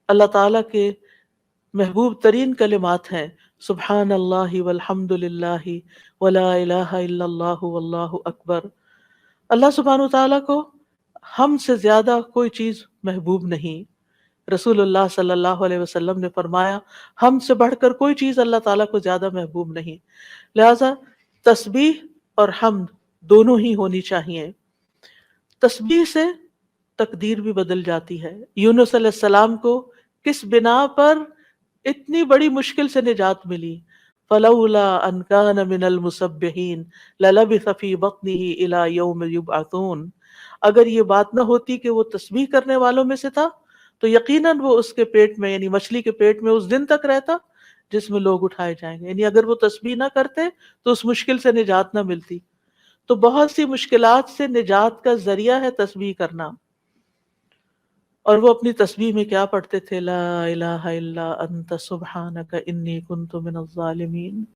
اللہ تعالیٰ کے محبوب ترین کلمات ہیں، سبحان اللہ والحمد للہ ولا الہ الا اللہ واللہ اکبر۔ اللہ سبحانہ وتعالیٰ کو ہم سے زیادہ کوئی چیز محبوب نہیں۔ رسول اللہ صلی اللہ علیہ وسلم نے فرمایا ہم سے بڑھ کر کوئی چیز اللہ تعالیٰ کو زیادہ محبوب نہیں، لہذا تسبیح اور حمد دونوں ہی ہونی چاہیے۔ تسبیح سے تقدیر بھی بدل جاتی ہے۔ یونس علیہ السلام کو کس بنا پر اتنی بڑی مشکل سے نجات ملی؟ فلولا ان کان من المسبحین للبث فی بطنہ الی یوم یبعثون۔ اگر یہ بات نہ ہوتی کہ وہ تسبیح کرنے والوں میں سے تھا تو یقیناً وہ اس کے پیٹ میں، یعنی مچھلی کے پیٹ میں اس دن تک رہتا جس میں لوگ اٹھائے جائیں گے۔ یعنی اگر وہ تسبیح نہ کرتے تو اس مشکل سے نجات نہ ملتی۔ تو بہت سی مشکلات سے نجات کا ذریعہ ہے تسبیح کرنا۔ اور وہ اپنی تسبیح میں کیا پڑھتے تھے؟ لا الہ الا انت سبحانک انی کنت من الظالمین۔